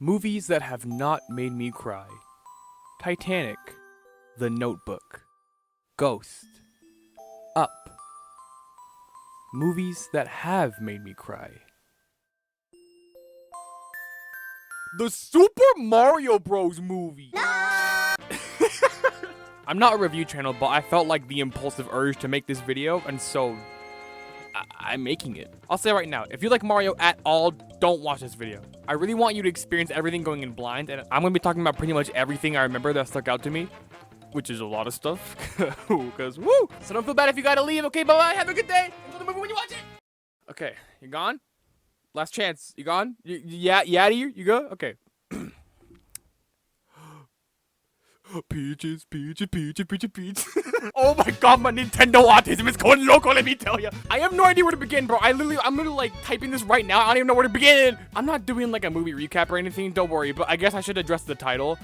Movies that have not made me cry. Titanic, The Notebook, Ghost, Up. Movies that have made me cry. The Super Mario Bros. Movie! I'm not a review channel, but I felt like the impulsive urge to make this video, and so I'm making it. I'll say right now, if you like Mario at all, don't watch this video. I really want you to experience everything going in blind, and I'm gonna be talking about pretty much everything I remember that stuck out to me, which is a lot of stuff, because woo! So don't feel bad if you gotta leave, okay? Bye-bye, have a good day, enjoy the movie when you watch it! Okay, you gone? Last chance, you gone? You out of here? You go? Okay. Peaches, peaches, peaches, peaches, peaches. Oh my god, my Nintendo autism is going loco, let me tell you. I have no idea where to begin, bro. I'm literally like typing this right now. I don't even know where to begin. I'm not doing like a movie recap or anything, don't worry, but I guess I should address the title.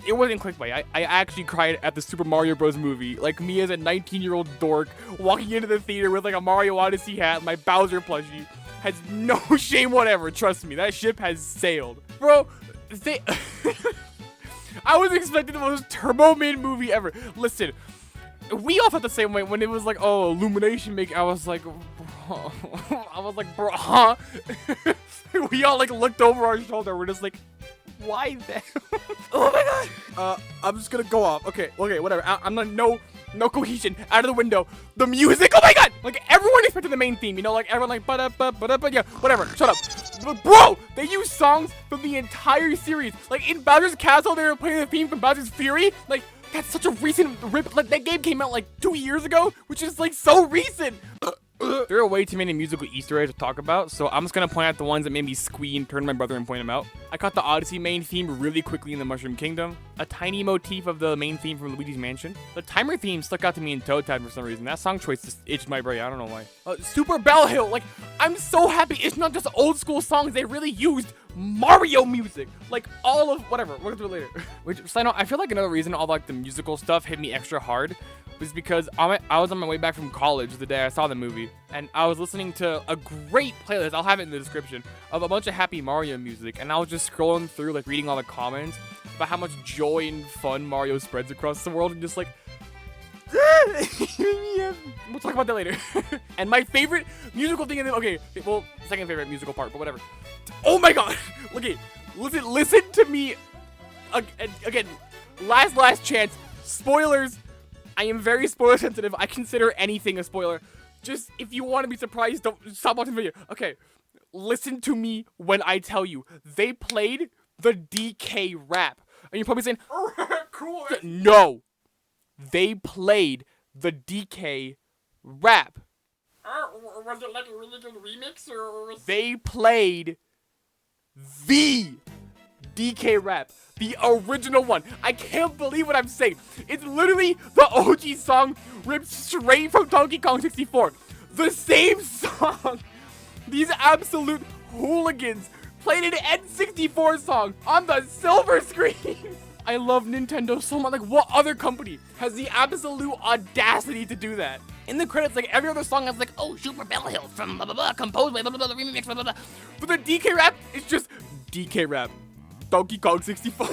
It wasn't clickbait. I actually cried at the Super Mario Bros. Movie. Like me as a 19-year-old dork walking into the theater with like a Mario Odyssey hat, my Bowser plushie. Has no shame whatever, trust me. That ship has sailed. Bro, I was expecting the most turbo mid movie ever. Listen, we all felt the same way when it was like, oh, Illumination make. I was like, bro. Bro, huh? We all like looked over our shoulder. We're just like, why that? Oh my god. I'm just gonna go off. Okay, whatever. I'm not no cohesion. Out of the window. The music. Oh my god. Like everyone expected the main theme. You know, like everyone like but yeah, whatever. Shut up. But bro, they use songs from the entire series. Like in Bowser's Castle, they were playing the theme from Bowser's Fury. Like that's such a recent rip. Like that game came out like 2 years ago, which is like so recent. There are way too many musical Easter eggs to talk about, so I'm just gonna point out the ones that made me squee and turn to my brother and point them out. I caught the Odyssey main theme really quickly in the Mushroom Kingdom. A tiny motif of the main theme from Luigi's Mansion. The timer theme stuck out to me in Toad Time for some reason. That song choice just itched my brain. I don't know why. Super Bell Hill. Like, I'm so happy it's not just old school songs. They really used Mario music. Like, all of whatever. We'll get to it later. Which, side note, I feel like another reason all like the musical stuff hit me extra hard was because I was on my way back from college the day I saw the movie, and I was listening to a great playlist, I'll have it in the description, of a bunch of Happy Mario music, and I was just scrolling through, like, reading all the comments about how much joy and fun Mario spreads across the world, and just like, we'll talk about that later. And my favorite musical thing in the, okay, well, second favorite musical part, but whatever. Oh my god, okay, listen to me, again, last chance, spoilers. I am very spoiler sensitive. I consider anything a spoiler. Just, if you want to be surprised, don't stop watching the video. Okay, listen to me when I tell you. They played the DK rap. And you're probably saying, cool. No. They played the DK rap. Was it like a really good remix, or was... They played the DK rap. The original one. I can't believe what I'm saying. It's literally the OG song ripped straight from Donkey Kong 64. The same song. These absolute hooligans played an N64 song on the silver screen. I love Nintendo so much. Like, what other company has the absolute audacity to do that? In the credits, like, every other song has like, oh, Super Bell Hill from blah, blah, blah, composed by blah, blah, blah, remix, blah, blah, blah. But the DK rap, it's just DK rap. Donkey Kong 64.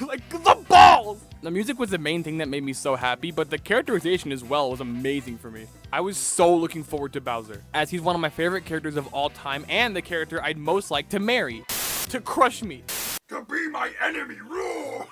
Like, the balls! The music was the main thing that made me so happy, but the characterization as well was amazing for me. I was so looking forward to Bowser, as he's one of my favorite characters of all time, and the character I'd most like to marry. To crush me. To be my enemy, rule!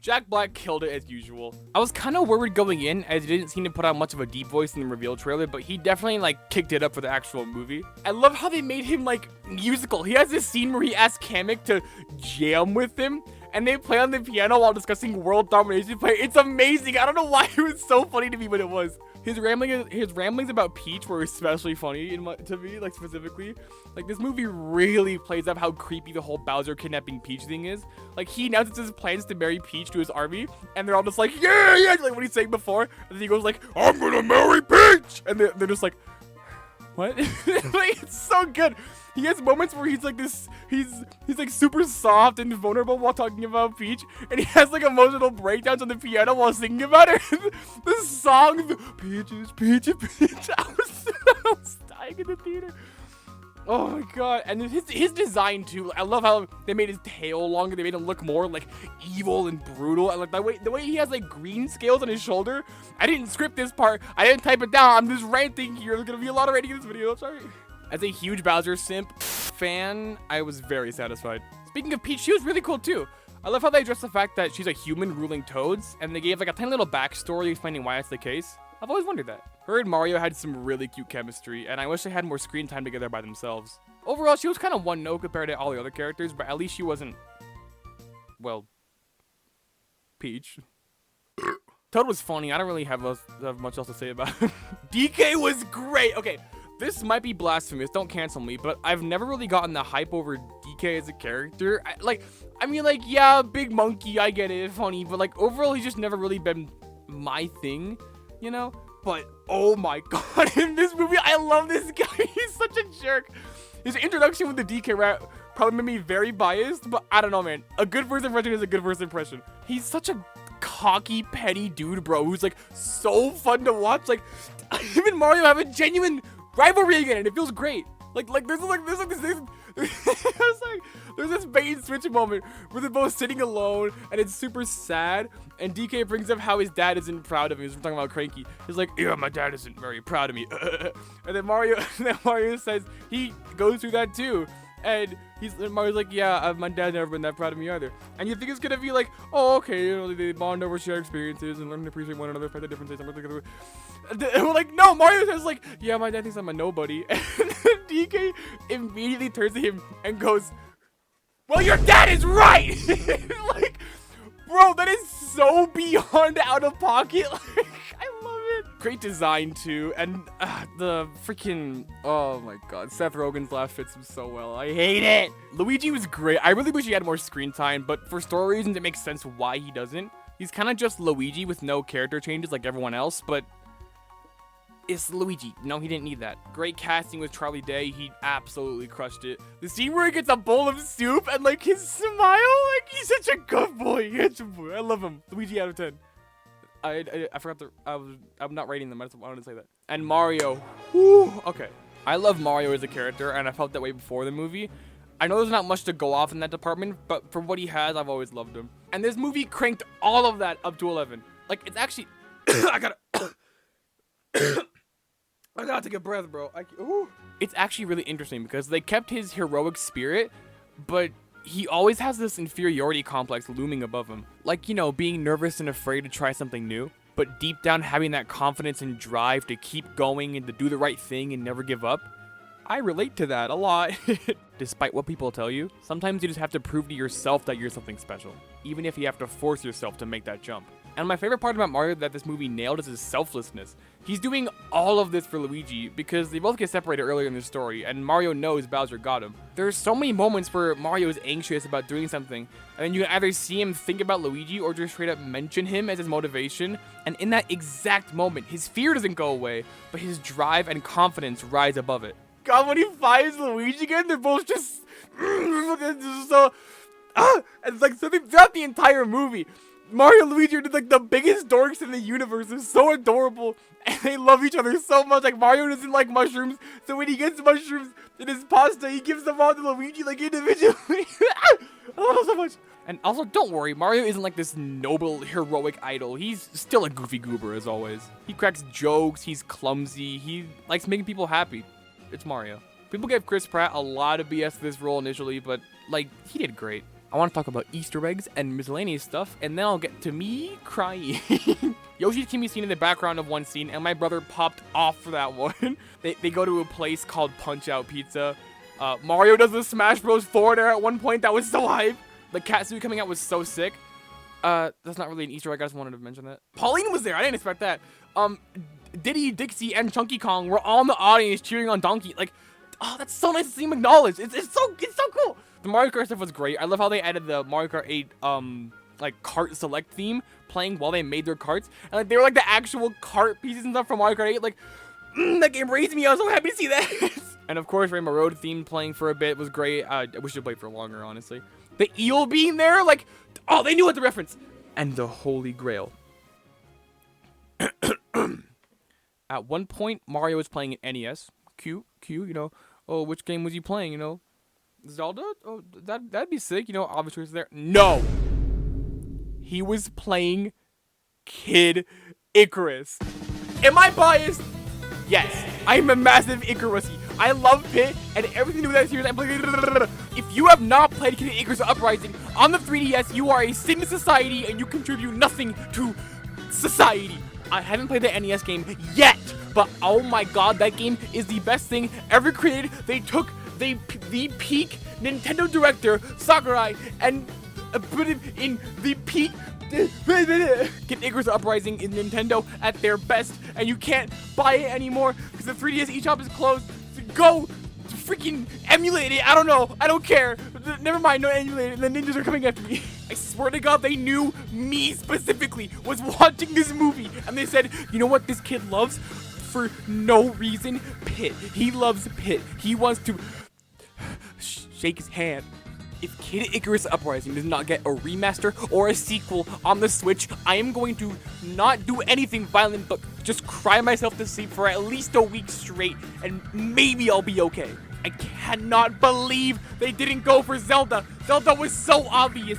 Jack Black killed it as usual. I was kind of worried going in, as he didn't seem to put out much of a deep voice in the reveal trailer, but he definitely like kicked it up for the actual movie. I love how they made him like musical. He has this scene where he asks Kamek to jam with him, and they play on the piano while discussing world domination play. It's amazing. I don't know why it was so funny to me, but it was. His ramblings about Peach were especially funny to me, like specifically. Like, this movie really plays up how creepy the whole Bowser kidnapping Peach thing is. Like, he announces his plans to marry Peach to his army, and they're all just like, yeah, yeah, like what he's saying before. And then he goes like, I'm gonna marry Peach! And they're just like, what? Like, it's so good. He has moments where he's like this, he's like super soft and vulnerable while talking about Peach, and he has like emotional breakdowns on the piano while singing about her. The song, Peaches, Peaches, Peach. I was dying in the theater. Oh my god, and his design too. I love how they made his tail longer. They made him look more like evil and brutal. And like the way he has like green scales on his shoulder. I didn't script this part. I didn't type it down. I'm just ranting here. There's gonna be a lot of ranting in this video. I'm sorry. As a huge Bowser simp fan, I was very satisfied. Speaking of Peach, she was really cool too. I love how they addressed the fact that she's a human ruling Toads, and they gave like a tiny little backstory explaining why that's the case. I've always wondered that. Her and Mario had some really cute chemistry, and I wish they had more screen time together by themselves. Overall, she was kind of one note compared to all the other characters, but at least she wasn't, well, Peach. Toad was funny. I don't really have much else to say about him. DK was great. Okay, this might be blasphemous. Don't cancel me, but I've never really gotten the hype over DK as a character. I mean, yeah, big monkey, I get it, funny, but like overall, he's just never really been my thing, you know? But oh my god, in this movie, I love this guy. He's such a jerk. His introduction with the DK rap probably made me very biased, but I don't know, man. A good first impression is a good first impression. He's such a cocky, petty dude, bro, who's like so fun to watch. Like, him and Mario have a genuine rivalry again, and it feels great. There's this bait and switch moment where they're both sitting alone and it's super sad, and DK brings up how his dad isn't proud of him. He's talking about Cranky. He's like, yeah, my dad isn't very proud of me. And then Mario says he goes through that too. And Mario's like, yeah, my dad's never been that proud of me either. And you think it's gonna be like, oh, okay, you know, they bond over shared experiences and learn to appreciate one another, fight the differences. And we're like, no, Mario says like, yeah, my dad thinks I'm a nobody. And then DK immediately turns to him and goes, well, your dad is right. Like, bro, that is so beyond out of pocket. Like, I love it. Great design too, and the freaking, oh my god, Seth Rogen's laugh fits him so well. I hate it. Luigi was great. I really wish he had more screen time, but for story reasons, it makes sense why he doesn't. He's kind of just Luigi with no character changes like everyone else, but it's Luigi. No, he didn't need that. Great casting with Charlie Day. He absolutely crushed it. The scene where he gets a bowl of soup and like his smile, like he's such a good boy. I love him. Luigi out of 10. I forgot to, I'm not rating them. I just wanted to say that. And Mario. Whew, okay. I love Mario as a character, and I felt that way before the movie. I know there's not much to go off in that department, but for what he has, I've always loved him. And this movie cranked all of that up to 11. Like, it's actually, I gotta take a breath, bro. It's actually really interesting because they kept his heroic spirit, but he always has this inferiority complex looming above him. Like, you know, being nervous and afraid to try something new, but deep down having that confidence and drive to keep going and to do the right thing and never give up. I relate to that a lot. Despite what people tell you, sometimes you just have to prove to yourself that you're something special, even if you have to force yourself to make that jump. And my favorite part about Mario that this movie nailed is his selflessness. He's doing all of this for Luigi because they both get separated earlier in the story, and Mario knows Bowser got him. There's so many moments where Mario is anxious about doing something, and then you can either see him think about Luigi or just straight up mention him as his motivation, and in that exact moment, his fear doesn't go away, but his drive and confidence rise above it. God, when he finds Luigi again, they're both just so, and it's like something throughout the entire movie. Mario and Luigi are like the biggest dorks in the universe. They're so adorable, and they love each other so much. Like, Mario doesn't like mushrooms, so when he gets mushrooms in his pasta, he gives them all to Luigi like individually. I love him so much. And also, don't worry, Mario isn't like this noble, heroic idol. He's still a goofy goober as always. He cracks jokes, he's clumsy, he likes making people happy. It's Mario. People gave Chris Pratt a lot of BS for this role initially, but like, he did great. I want to talk about Easter eggs and miscellaneous stuff, and then I'll get to me crying. Yoshi can be seen in the background of one scene, and my brother popped off for that one. They go to a place called Punch-Out Pizza. Mario does the Smash Bros. Forward air at one point. That was so hype. The cat suit coming out was so sick. That's not really an Easter egg. I just wanted to mention that. Pauline was there. I didn't expect that. Diddy, Dixie, and Chunky Kong were all in the audience cheering on Donkey. Like, oh, that's so nice to see him acknowledged. It's so cool. The Mario Kart stuff was great. I love how they added the Mario Kart 8 like kart select theme playing while they made their karts, and like they were like the actual kart pieces and stuff from Mario Kart 8. Like, that game raised me. I was so happy to see that. And of course, Rainbow Road theme playing for a bit was great. I wish it played for longer, honestly. The eel being there, like, oh, they knew what the reference. And the Holy Grail. At one point, Mario was playing an NES. Cute, you know. oh, which game was you playing? You know, Zelda? Oh, that'd be sick. You know, obviously it's there. No, he was playing Kid Icarus. Am I biased? Yes, I'm a massive Icarusy. I love Pit and everything to do with that series. I'm like, if you have not played Kid Icarus Uprising on the 3DS, you are a sin to society and you contribute nothing to society. I haven't played the NES game yet, but oh my god, that game is the best thing ever created. They took the peak Nintendo director, Sakurai, and put him in the peak Kid Icarus Uprising is Nintendo at their best, and you can't buy it anymore because the 3DS eShop is closed. So go freaking emulate it. I don't know. I don't care. Never mind. No emulate it. The ninjas are coming after me. I swear to God, they knew me specifically was watching this movie, and they said, you know what this kid loves? For no reason, Pit. He loves Pit. He wants to shake his hand. If Kid Icarus Uprising does not get a remaster or a sequel on the Switch, I am going to not do anything violent but just cry myself to sleep for at least a week straight, and maybe I'll be okay. I cannot believe they didn't go for Zelda. Zelda was so obvious.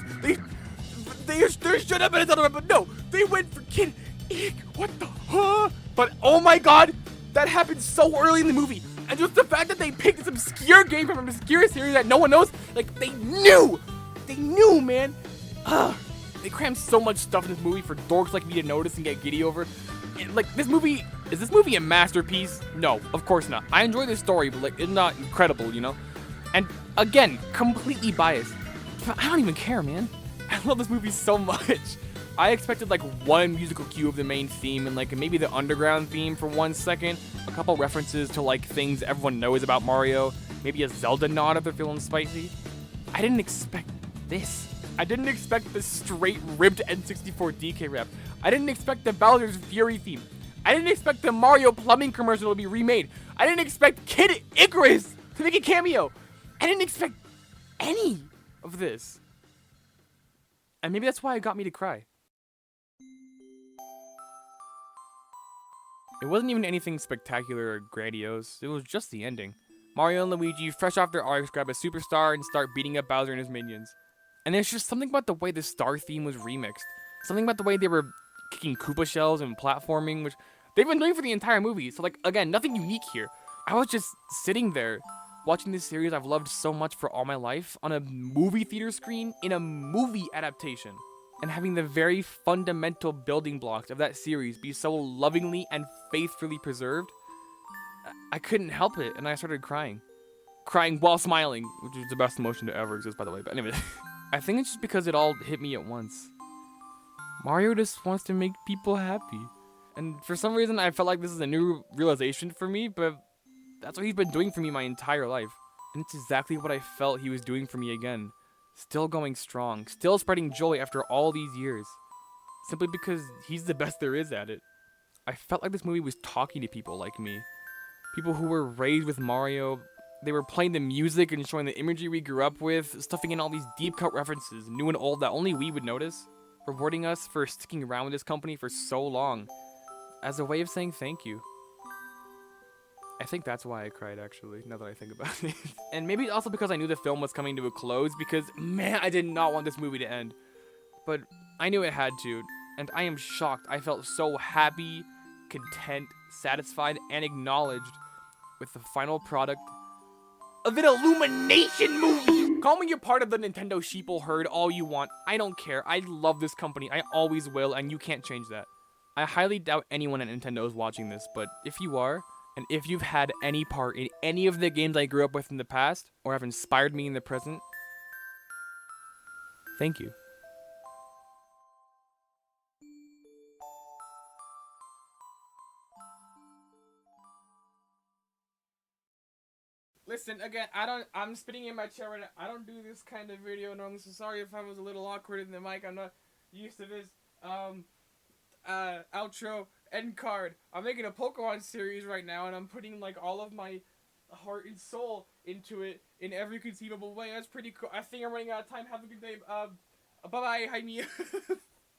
There should have been a Zelda, but no, they went for Kid Icarus. What the huh? But oh my god, that happened so early in the movie. And just the fact that they picked this obscure game from an obscure series that no one knows, like, they knew, man. They crammed so much stuff in this movie for dorks like me to notice and get giddy over. And, like, is this movie a masterpiece? No, of course not. I enjoy this story, but, like, it's not incredible, you know? And, again, completely biased. But I don't even care, man. I love this movie so much. I expected like one musical cue of the main theme and like maybe the underground theme for 1 second, a couple references to like things everyone knows about Mario, maybe a Zelda nod if they're feeling spicy. I didn't expect this. I didn't expect the straight ripped N64 DK rap. I didn't expect the Bowser's Fury theme. I didn't expect the Mario plumbing commercial to be remade. I didn't expect Kid Icarus to make a cameo. I didn't expect any of this. And maybe that's why it got me to cry. It wasn't even anything spectacular or grandiose, it was just the ending. Mario and Luigi, fresh off their arcs, grab a superstar and start beating up Bowser and his minions. And there's just something about the way the star theme was remixed. Something about the way they were kicking Koopa shells and platforming, which they've been doing for the entire movie, so like, again, nothing unique here. I was just sitting there, watching this series I've loved so much for all my life, on a movie theater screen, in a movie adaptation. And having the very fundamental building blocks of that series be so lovingly and faithfully preserved, I couldn't help it, and I started crying. Crying while smiling, which is the best emotion to ever exist, by the way, but anyway. I think it's just because it all hit me at once. Mario just wants to make people happy. And for some reason, I felt like this is a new realization for me, but that's what he's been doing for me my entire life. And it's exactly what I felt he was doing for me again. Still going strong, still spreading joy after all these years. Simply because he's the best there is at it. I felt like this movie was talking to people like me. People who were raised with Mario. They were playing the music and showing the imagery we grew up with, stuffing in all these deep cut references, new and old, that only we would notice. Rewarding us for sticking around with this company for so long. As a way of saying thank you. I think that's why I cried, actually, now that I think about it. And maybe also because I knew the film was coming to a close, because, man, I did not want this movie to end. But I knew it had to, and I am shocked. I felt so happy, content, satisfied, and acknowledged with the final product of an Illumination movie! Call me a part of the Nintendo sheeple herd all you want. I don't care. I love this company. I always will, and you can't change that. I highly doubt anyone at Nintendo is watching this, but if you are, and if you've had any part in any of the games I grew up with in the past, or have inspired me in the present, thank you. Listen, again, I'm spitting in my chair right now. I don't do this kind of video normally, so sorry if I was a little awkward in the mic. I'm not used to this, outro, end card. I'm making a Pokemon series right now, and I'm putting, like, all of my heart and soul into it in every conceivable way. That's pretty cool. I think I'm running out of time. Have a good day. Bye-bye. Hi, me.